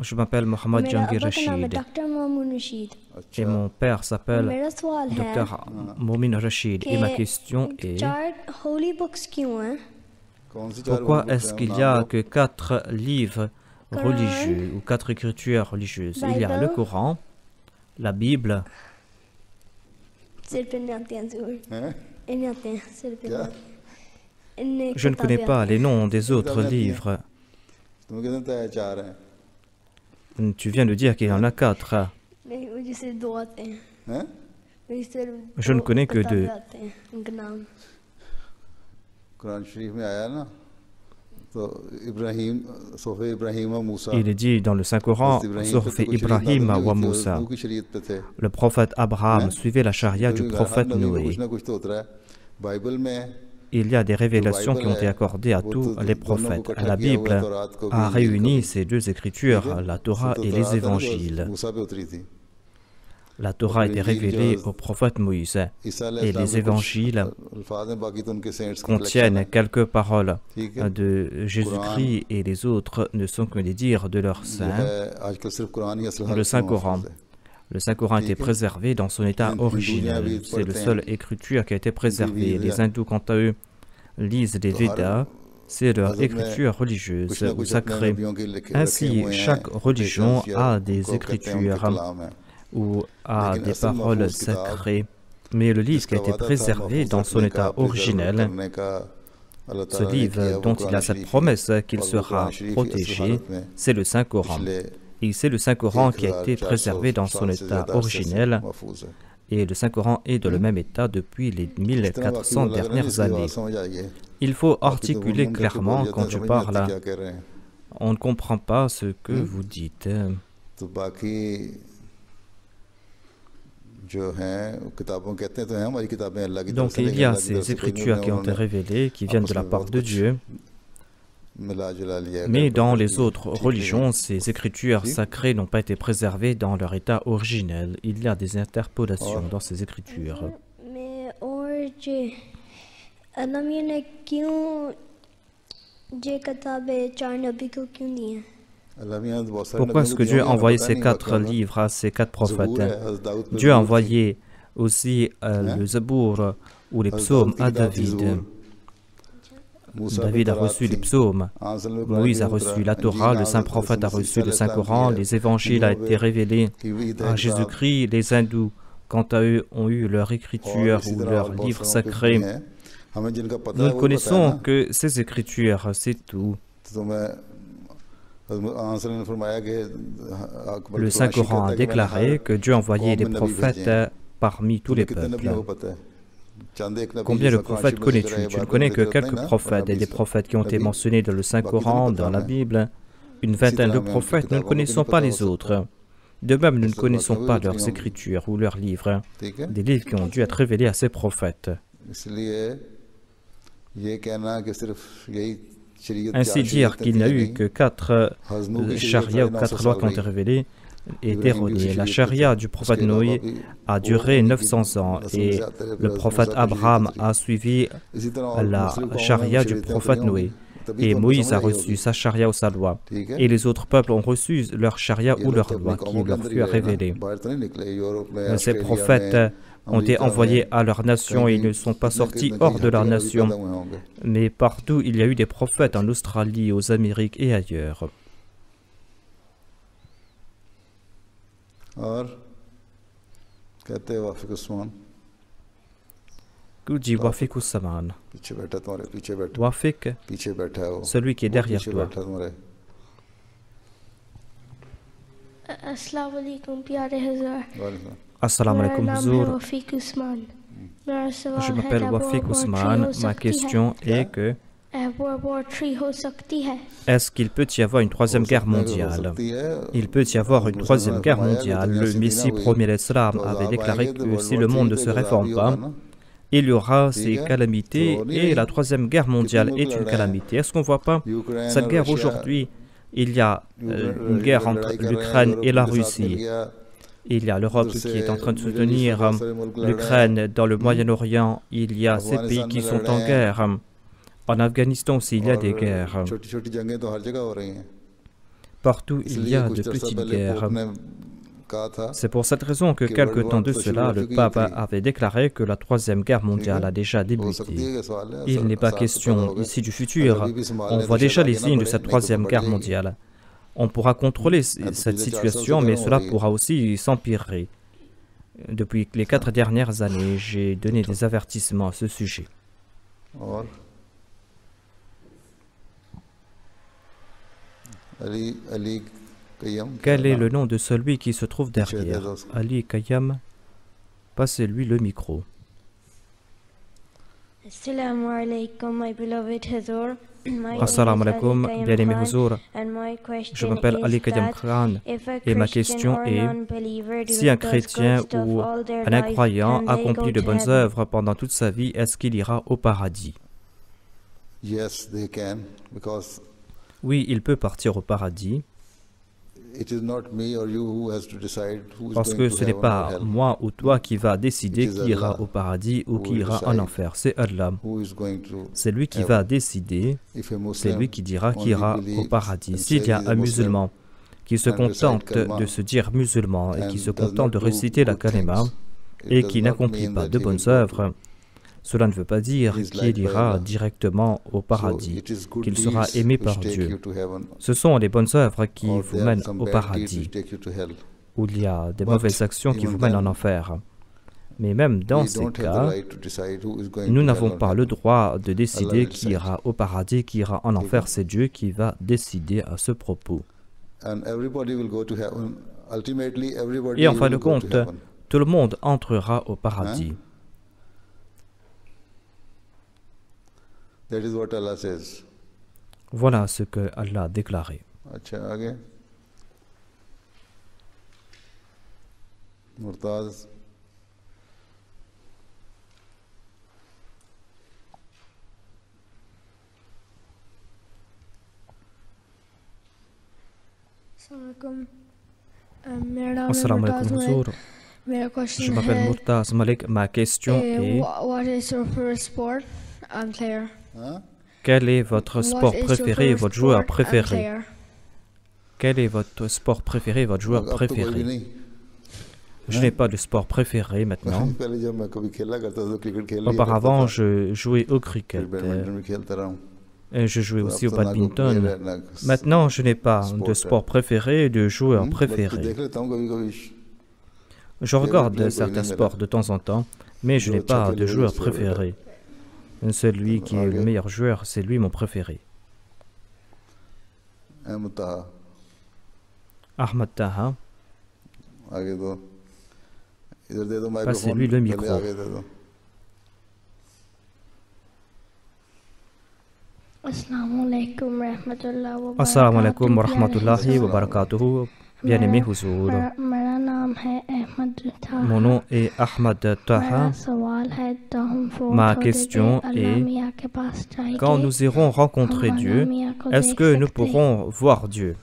Je m'appelle Mohammed Jahangir Rashid. Doctor मोमिन Rashid. Et mon père s'appelle मेरा सवाल है Dr Momin Rashid. Et ma question est, चार होली बुक्स क्यों हैं? pourquoi est-ce qu'il n'y a que 4 livres religieux ou 4 écritures religieuses? Il y a le Coran, la Bible. Je ne connais pas les noms des autres livres. Tu viens de dire qu'il y en a 4. Je ne connais que 2. Il est dit dans le Saint-Coran, Sourate Ibrahim wa Moussa. Le prophète Abraham suivait la charia du prophète Noé. Il y a des révélations qui ont été accordées à tous les prophètes. La Bible a réuni ces 2 écritures, la Torah et les évangiles. La Torah a été révélée au prophète Moïse et les évangiles contiennent quelques paroles de Jésus-Christ et les autres ne sont que des dires de leurs saints. Le Saint-Coran. Le Saint-Coran a été préservé dans son état originel. C'est la seule écriture qui a été préservée. Les hindous, quant à eux, lisent les Védas. C'est leur écriture religieuse ou sacrée. Ainsi, chaque religion a des écritures ou a des paroles sacrées. Mais le livre qui a été préservé dans son état originel, ce livre dont il a cette promesse qu'il sera protégé, c'est le Saint-Coran. Et c'est le Saint-Coran qui a été préservé dans son état originel. Et le Saint-Coran est dans le même état depuis les 1400 dernières années. Il faut articuler clairement quand tu parles. On ne comprend pas ce que vous dites. Donc il y a ces écritures qui ont été révélées, qui viennent de la part de Dieu. Mais dans les autres religions, ces écritures sacrées n'ont pas été préservées dans leur état originel. Il y a des interpolations dans ces écritures. Pourquoi est-ce que Dieu a envoyé ces 4 livres à ces 4 prophètes? Dieu a envoyé aussi le Zabour ou les psaumes à David. David a reçu les psaumes, Moïse a reçu la Torah, le saint prophète a reçu le Saint-Coran, les évangiles ont été révélés à Jésus-Christ, les hindous, quant à eux, ont eu leur écriture ou leur livre sacré. Nous ne connaissons que ces écritures, c'est tout. Le Saint-Coran a déclaré que Dieu envoyait des prophètes parmi tous les peuples. Combien de prophètes connais-tu? Tu ne connais que quelques prophètes et des prophètes qui ont été mentionnés dans le Saint-Coran, dans la Bible. Une vingtaine de prophètes, nous ne connaissons pas les autres. De même, nous ne connaissons pas leurs écritures ou leurs livres, des livres qui ont dû être révélés à ces prophètes. Ainsi dire qu'il n'y a eu que 4 charias ou 4 lois qui ont été révélées est erroné. La charia du prophète Noé a duré 900 ans et le prophète Abraham a suivi la charia du prophète Noé. et Moïse a reçu sa charia ou sa loi, et les autres peuples ont reçu leur charia ou leur loi qui leur fut révélée. Ces prophètes ont été envoyés à leur nation et ils ne sont pas sortis hors de leur nation. Mais partout, il y a eu des prophètes, en Australie, aux Amériques et ailleurs. Kuji Wafik Ussaman. Wafik, celui qui est derrière toi. अस्सलाम वालेकुम प्यारे हज़ार Assalamu alaikum Huzur. वफ़ीक उस्मान मेरा सवाल Je है m'appelle Wafik Ousmane. Ma question est que World War III हो सकती है est-ce qu'il peut y avoir une troisième guerre mondiale? Il peut y avoir une troisième guerre mondiale. Le Messie premier l'Islam avait déclaré que si le monde ne se réforme pas, il y aura ces calamités et la troisième guerre mondiale est une calamité. Est-ce qu'on ne voit pas cette guerre aujourd'hui? Il y a une guerre entre l'Ukraine et la Russie. Il y a l'Europe qui est en train de soutenir l'Ukraine. Dans le Moyen-Orient, il y a ces pays qui sont en guerre. En Afghanistan aussi, il y a des guerres. Partout, il y a de petites guerres. C'est pour cette raison que quelque temps de cela, le pape avait déclaré que la troisième guerre mondiale a déjà débuté. Il n'est pas question ici du futur. On voit déjà les signes de cette troisième guerre mondiale. On pourra contrôler cette situation, mais cela pourra aussi s'empirer. Depuis les 4 dernières années, j'ai donné des avertissements à ce sujet. Quel est le nom de celui qui se trouve derrière? Ali Kayam, passez-lui le micro. Assalamu alaikum, my beloved Hazur. Assalamu alaikum, bien-aimé Huzur. Je m'appelle Ali Kayam Khan et ma question est si un chrétien ou un incroyant accomplit de bonnes œuvres pendant toute sa vie, est-ce qu'il ira au paradis? Oui, il peut partir au paradis. Parce que ce n'est pas moi ou toi qui va décider qui ira au paradis ou qui ira en enfer. C'est Allah. C'est lui qui va décider, c'est lui qui dira qui ira au paradis. S'il y a un musulman qui se contente de se dire musulman et qui se contente de réciter la kalima et qui n'accomplit pas de bonnes œuvres, cela ne veut pas dire qu'il ira directement au paradis, qu'il sera aimé par Dieu. Ce sont les bonnes œuvres qui vous mènent au paradis, où il y a des mauvaises actions qui vous mènent en enfer. Mais même dans ces cas, nous n'avons pas le droit de décider qui ira au paradis, qui ira en enfer. C'est Dieu qui va décider à ce propos. Et en fin de compte, tout le monde entrera au paradis. Voilà ce que Allah a déclaré. Murtaz. Assalamu alaikum Huzur. Je m'appelle Murtaz Malik. Ma question est quel est votre sport préféré et votre joueur préféré? Quel est votre sport préféré et votre joueur préféré? Je n'ai pas de sport préféré maintenant. Auparavant, je jouais au cricket. Et je jouais aussi au badminton. Maintenant, je n'ai pas de sport préféré et de joueur préféré. Je regarde certains sports de temps en temps, mais je n'ai pas de joueur préféré. Celui qui est le meilleur joueur, c'est lui mon préféré. Ahmad Taha. Passez-lui le micro. Assalamu alaikum wa rahmatullahi wa barakatuhu. Bien-aimé Huzur. Mon nom est Ahmad Taha. Ma question est, quand nous irons rencontrer Dieu, est-ce que nous pourrons voir Dieu?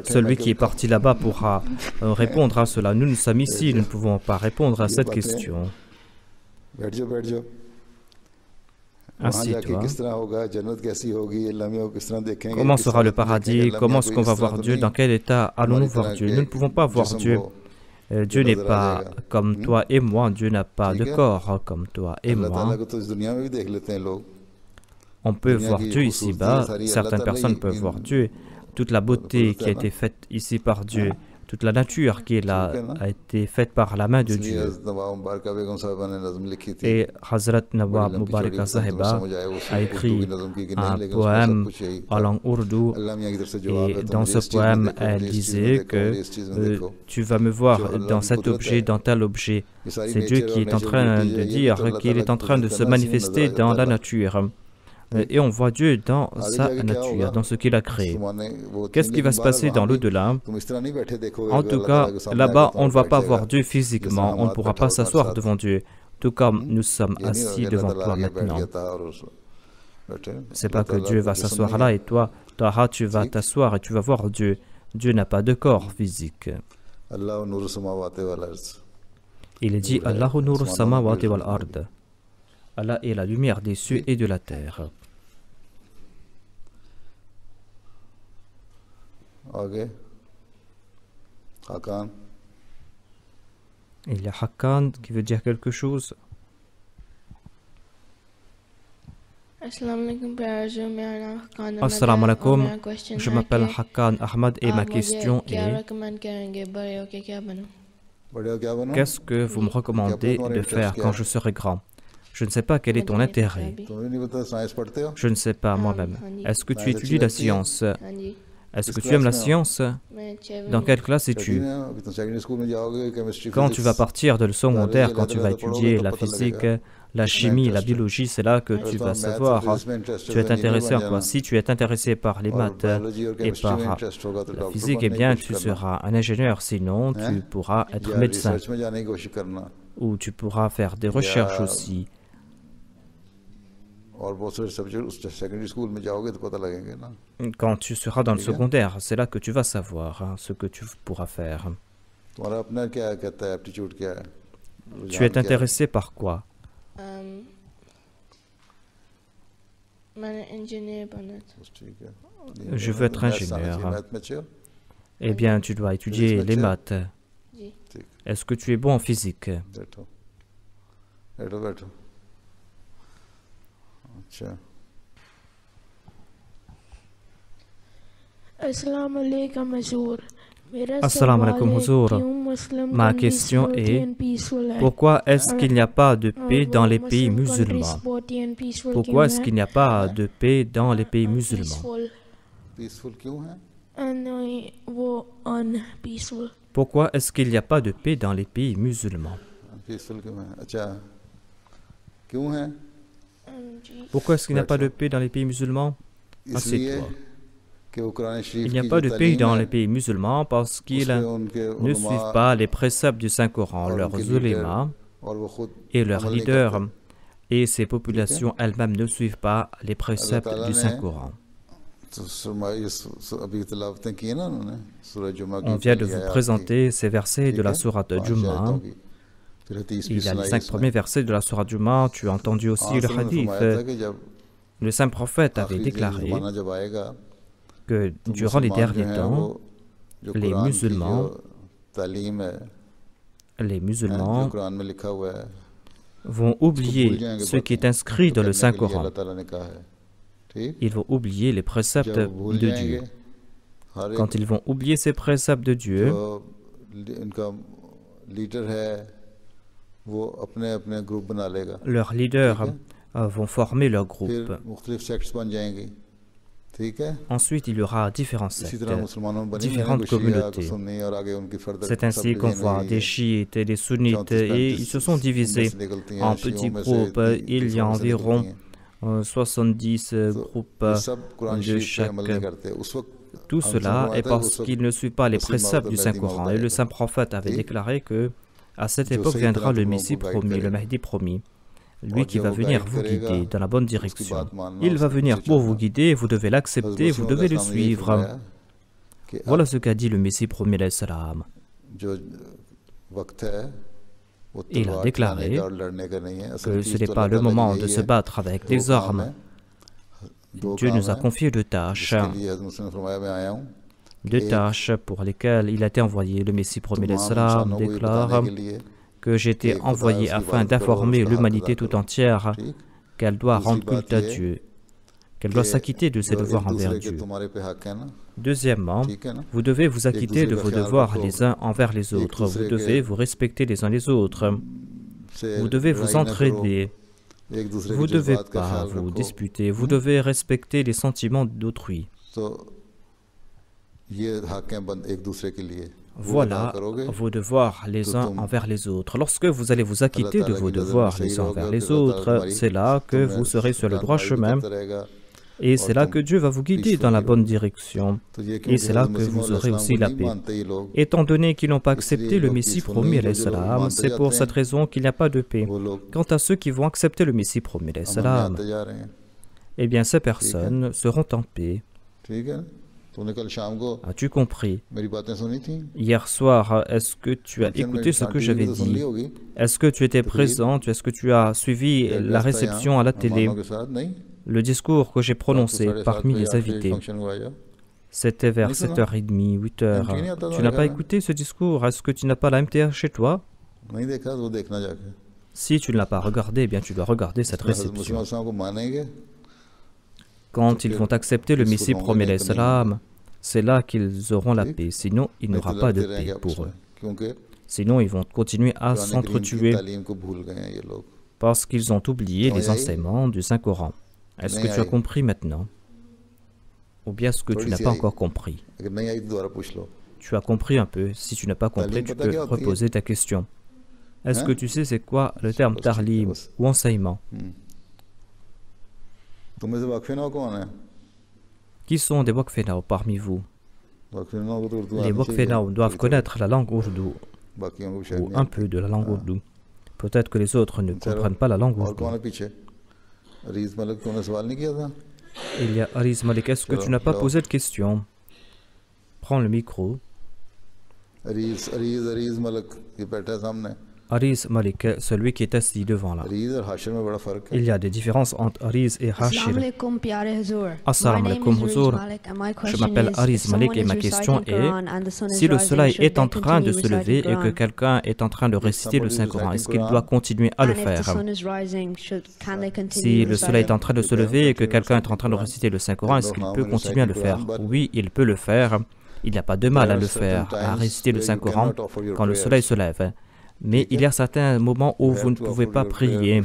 Celui qui est parti là-bas pourra répondre à cela. Nous sommes ici, nous ne pouvons pas répondre à cette question. Assieds-toi. Comment sera le paradis? Comment est-ce qu'on va voir Dieu? Dans quel état allons-nous voir Dieu? Nous ne pouvons pas voir Dieu. Dieu n'est pas comme toi et moi. Dieu n'a pas de corps comme toi et moi. On peut voir Dieu ici-bas. Certaines personnes peuvent voir Dieu. Toute la beauté qui a été faite ici par Dieu, toute la nature qui a été faite par la main de Dieu. Et Hazrat Nawab Mubaraka Sahiba a écrit un poème en langue ourdou. Et dans ce poème, elle disait que tu vas me voir dans cet objet, dans tel objet. C'est Dieu qui est en train de dire qu'il est en train de se manifester dans la nature. Et on voit Dieu dans sa nature, dans ce qu'il a créé. Qu'est-ce qui va se passer dans l'au-delà? En tout cas, là-bas, on ne va pas voir Dieu physiquement, on ne pourra pas s'asseoir devant Dieu, tout comme nous sommes assis devant toi maintenant. C'est pas que Dieu va s'asseoir là et toi, Taha, tu vas t'asseoir et tu vas voir Dieu. Dieu n'a pas de corps physique. Il est dit Allahu nuru samawati wal ard. Allah est la lumière des cieux et de la terre. Il y a Hakan qui veut dire quelque chose. Assalamu alaikum. Je m'appelle Hakan Ahmad et ma question est: qu'est-ce que vous me recommandez de faire quand je serai grand? Je ne sais pas quel est ton intérêt. Je ne sais pas moi-même. Est-ce que tu étudies la science? Est-ce que tu aimes la science? Dans quelle classe es-tu? Quand tu vas partir de le secondaire, quand tu vas étudier la physique, la chimie, la biologie, c'est là que tu vas savoir tu es intéressé en quoi. Si tu es intéressé par les maths et par la physique, eh bien tu seras un ingénieur, sinon tu pourras être médecin. Ou tu pourras faire des recherches aussi. Quand tu seras dans le secondaire, c'est là que tu vas savoir ce que tu pourras faire. Tu es intéressé par quoi? Je veux être ingénieur. Eh bien, tu dois étudier les maths. Est-ce que tu es bon en physique? Assalamu alaikum Huzour. Ma question est: pourquoi est-ce qu'il n'y a pas de paix dans les pays musulmans? Pourquoi est-ce qu'il n'y a pas de paix dans les pays musulmans? Pourquoi est-ce qu'il n'y a pas de paix dans les pays musulmans? Pourquoi est-ce qu'il n'y a pas de paix dans les pays musulmans? Assieds-toi. Il n'y a pas de paix dans les pays musulmans parce qu'ils ne suivent pas les préceptes du Saint-Coran, leurs ulémas et leurs leaders, et ces populations elles-mêmes ne suivent pas les préceptes du Saint-Coran. On vient de vous présenter ces versets de la sourate Jumu'ah. Il y a les 5 premiers versets de la sourate Jumu'ah. Tu as entendu aussi le hadith. Le saint prophète avait déclaré que durant les derniers temps, les musulmans vont oublier ce qui est inscrit dans le Saint-Coran. Ils vont oublier les préceptes de Dieu. Quand ils vont oublier ces préceptes de Dieu, leurs leaders vont former leur groupe. Ensuite, il y aura différents sectes, différentes communautés. C'est ainsi qu'on voit des chiites et des sunnites, et ils se sont divisés en petits groupes. Il y a environ 70 groupes de chaque. Tout cela est parce qu'ils ne suivent pas les préceptes du Saint-Coran. Et le saint prophète avait déclaré que à cette époque viendra le Messie promis, le Mahdi promis, lui qui va venir vous guider dans la bonne direction. Il va venir pour vous guider, vous devez l'accepter, vous devez le suivre. Voilà ce qu'a dit le Messie promis, alayhi salam. Il a déclaré que ce n'est pas le moment de se battre avec des armes. Dieu nous a confié deux tâches pour lesquelles il a été envoyé. Le Messie premier l'Islam déclare que j'ai été envoyé afin d'informer l'humanité tout entière qu'elle doit rendre culte à Dieu, qu'elle doit s'acquitter de ses devoirs envers Dieu. Deuxièmement, vous devez vous acquitter de vos devoirs les uns envers les autres. Vous devez vous respecter les uns les autres. Vous devez vous entraider. Vous ne devez pas vous disputer. Vous devez respecter les sentiments d'autrui. Voilà vos devoirs les uns envers les autres. Lorsque vous allez vous acquitter de vos devoirs les uns envers les autres, c'est là que vous serez sur le droit chemin. Et c'est là que Dieu va vous guider dans la bonne direction. Et c'est là que vous aurez aussi la paix. Étant donné qu'ils n'ont pas accepté le Messie promis à l'Islam, c'est pour cette raison qu'il n'y a pas de paix. Quant à ceux qui vont accepter le Messie promis à l'Islam, eh bien ces personnes seront en paix. As-tu compris? Hier soir, est-ce que tu as écouté ce que j'avais dit? Est-ce que tu étais présent? Est-ce que tu as suivi la réception à la télé? Le discours que j'ai prononcé parmi les invités, c'était vers 7h30, 8h. Tu n'as pas écouté ce discours? Est-ce que tu n'as pas la MTA chez toi? Si tu ne l'as pas regardé, eh bien tu dois regarder cette réception. Quand ils vont accepter le Messie promis à l'Islam, c'est là qu'ils auront la paix. Sinon, il n'y aura pas de paix pour eux. Sinon, ils vont continuer à s'entretuer parce qu'ils ont oublié les enseignements du Saint-Coran. Est-ce que tu as compris maintenant? Ou bien est-ce que tu n'as pas encore compris? Tu as compris un peu. Si tu n'as pas compris, tu peux reposer ta question. Est-ce que tu sais c'est quoi le terme tarlim ou enseignement? Qui sont des Wakfenao parmi vous? Les Wakfenao doivent connaître la langue ourdou ou un peu de la langue ourdou. Peut-être que les autres ne comprennent pas la langue ourdou. Il y a Ariz Malik. Est-ce que tu n'as pas posé de question? Prends le micro. Ariz Malik, celui qui est assis devant là. Il y a des différences entre Ariz et Hashir. Assalamu alaikum Huzur. Je m'appelle Ariz Malik et ma question est, si le soleil est en train de se lever et que quelqu'un est en train de réciter le Saint-Coran, est-ce qu'il doit continuer à le faire? Si le soleil est en train de se lever et que quelqu'un est en train de réciter le Saint-Coran, est-ce qu'il peut continuer à le faire? Oui, il peut le faire. Il n'y a pas de mal à le faire, à réciter le Saint-Coran quand le soleil se lève. Mais il y a certains moments où vous ne pouvez pas prier.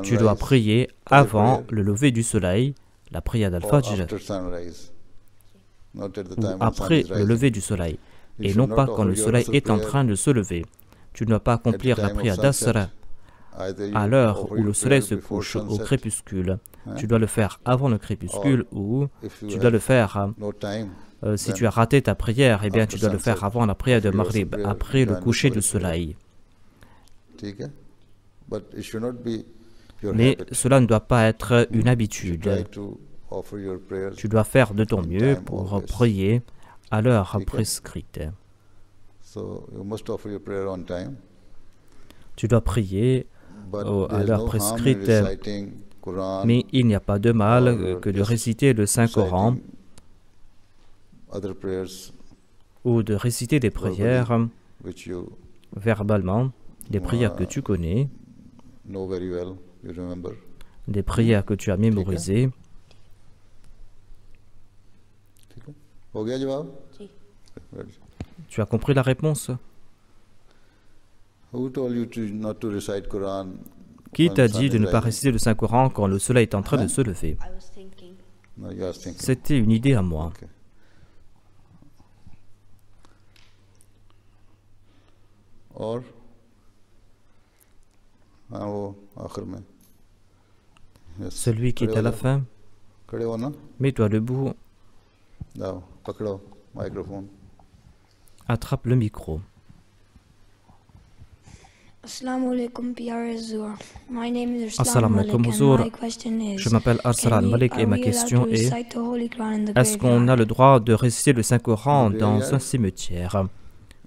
Tu dois prier avant le lever du soleil, la prière d'Al-Fajr, ou après le lever du soleil, et non pas quand le soleil est en train de se lever. Tu ne dois pas accomplir la prière d'Asr à l'heure où le soleil se couche au crépuscule. Tu dois le faire avant le crépuscule ou tu dois le faire... si tu as raté ta prière, eh bien tu dois le faire avant la prière de Maghrib, après le coucher du soleil. Mais cela ne doit pas être une habitude. Tu dois faire de ton mieux pour prier à l'heure prescrite. Tu dois prier à l'heure prescrite, mais il n'y a pas de mal que de réciter le Saint-Coran ou de réciter des prières verbalement, des prières que tu connais, des prières que tu as mémorisées. Tu as compris la réponse? Qui t'a dit de ne pas réciter le Saint-Coran quand le soleil est en train de se lever? C'était une idée à moi. Celui qui est à la fin, mets-toi debout, attrape le micro. Assalamu alaikum Huzur. Je m'appelle Arsalan Malik et ma question est, est-ce qu'on a le droit de réciter le Saint-Coran dans un cimetière?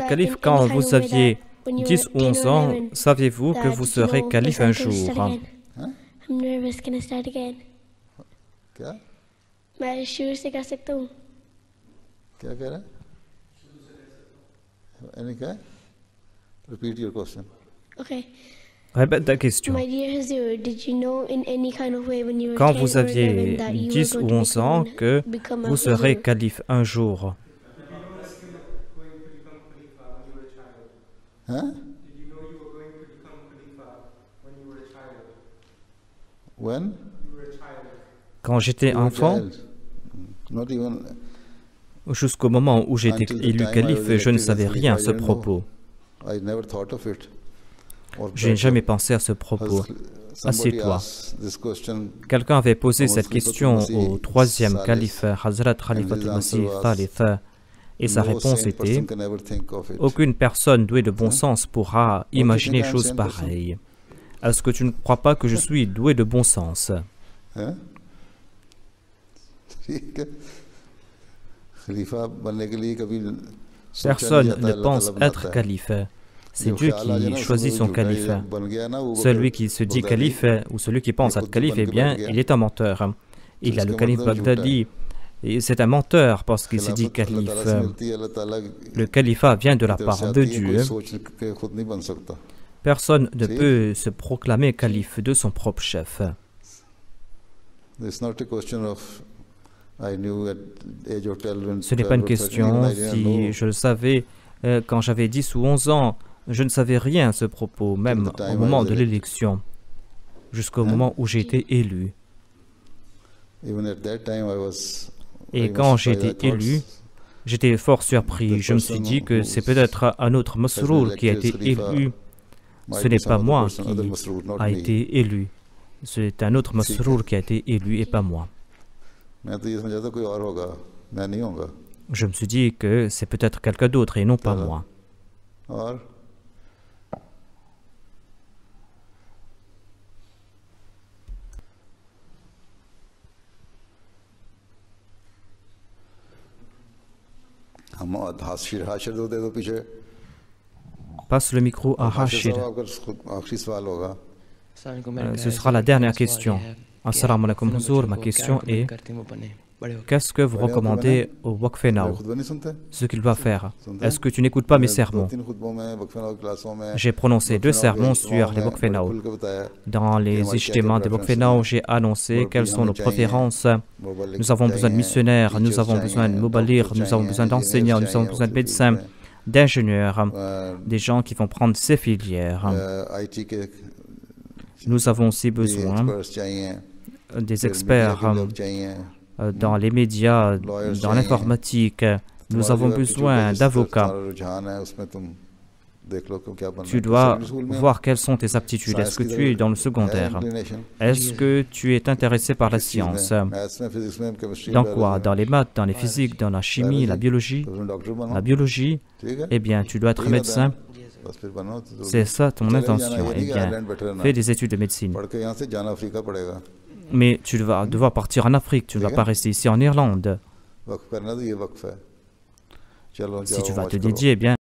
that calife, in quand any vous kind of way aviez that when you 10 were ou 11 ans, 10 or 11, saviez-vous que that vous you serez know calife the un cycle will jour? start again? Hein? I'm nervous. Can I start again? क्या मैं शुरू से कर सकता हूँ क्या कह रहा है? Any क्या? Repeat your question. Okay. Répète ta question. My dear Hazur, did you know in any kind of way when you were Quand 10 vous or aviez 11 that you 10 were ou going 11 to ans que become a vous serez Hazur? calife un jour, Huh? When? quand j'étais You were a enfant, child. Not even. jusqu'au moment où j'étais Until the élu time I calife, was je ne elected as savais Khalifa, rien à I ce didn't know. propos. I never thought of it. Or Je n'ai better, jamais pensé à ce propos. somebody Assieds-toi. asked this question. Quelqu'un avait posé Muhammad cette Khalifatul question Masih au troisième Salis, calife, Hazrat and Khalifatul his answer Masih was, Thalith, et sa "No réponse sane était person can ever think of it." aucune personne douée de bon sens pourra you imaginer think I'm chose sane person? pareille. Est-ce que tu ne crois pas que je suis doué de bon sens? Hein? ठीक है खलीफा बनने के लिए कभी सोचा नहीं Personne जाता, ne अल्लाह pense ताला बनाता être है। calife. C'est जो Dieu ख्याल आ जाए ना, qui उसमें choisit वो son झूठा ही calife. बन गया ना, वो Celui बगैर qui se dit Baghdadi, calife ou celui qui pense ये être खुद calife, बन eh के bien, बैठ गया। il est un menteur. Il a इसका le calife मतलब झूठा है। Baghdadi. Et c'est un menteur parce qu'il se dit खिलाफत अल्लाह calife. ताला से मिलती है, अल्लाह ताला Le califat vient de la की तरफ part से de आती है, कोई Dieu. सोच के खुद नहीं बन सकता। Personne ne Si. peut se proclamer calife de son propre chef. It's not a question of I knew at age of 12 Ce n'est pas une 12 or 13 question I didn't si know. je le savais quand j'avais 10 ou 11 ans. Je ne savais rien à ce propos, même the time au I moment was de elected. l'élection, jusqu'au Hein? moment où j'ai été élu. Even at that time I was Et very quand much j'ai surprised. été I thought élu, j'étais fort the surpris. Je me suis person dit que who c'est peut-être un autre Masrour qui a été élu. might Ce be n'est some pas other moi person, other qui Masroor, not a me. été élu. C'est un autre Masrour qui a été élu et pas moi. मैं तो ये समझा था कोई और होगा, मैं नहीं होगा। Je me suis dit que c'est peut-être quelqu'un d'autre et non pas moi. और हम हाशिर दो दे दो पीछे। Passe le micro à हाशिर Rachid. साहब आपका आखिरी सवाल होगा। Ce sera la dernière question. Assalamu alaikum Huzour, ma question est qu'est-ce que vous recommandez au Waqfenao, खुतबा नहीं सुनते? ce qu'il doit faire? Est-ce que tu n'écoutes pas mes sermons? 2-3 खुतबों में वक्फे क्लासों में J'ai prononcé 2 sermons sur les Waqfenao. खुल के बताया Dans les ijtimas des Waqfenao, j'ai annoncé quelles sont nos préférences. Nous avons besoin de missionnaires, nous avons besoin de mubalir, nous avons besoin d'enseignants, nous avons besoin de médecins, d'ingénieurs, des gens qui vont prendre ces filières. IT के Nous avons aussi besoin experts चाहिए, des फिर experts media के लोग चाहिए, dans les médias, dans l'informatique. Nous avons besoin d'avocats. तुम्हारा रुझान है उसमें तुम देख लो कि क्या बनना Tu है। dois किसी स्कूल में voir quelles sont tes aptitudes. Est-ce que tu es dans le secondaire? inclination? Est-ce que tu es intéressé par la किस चीज़ में? science? Maths में, physics में, chemistry, Dans biology quoi? में? Dans les maths, dans les physiques, dans la chimie, la biologie? तो तुम डॉक्टर बनो, La biologie, ठीक है? eh bien, tu dois être ठीक है, médecin. बस फिर बनो, तो C'est ça ton चले जाना, intention. ये Eh नहीं कि bien, आयरलैंड बैठे रहना। fais des études de médecine. पढ़ के यहाँ से जाना अफ्रीका पड़ेगा। Mais tu vas devoir partir en Afrique, tu ne vas pas rester ici en Irlande. वक्फ करना तो ये वक्फ है। चलो Si जाओ tu vas मौज te करो। dédier, eh bien,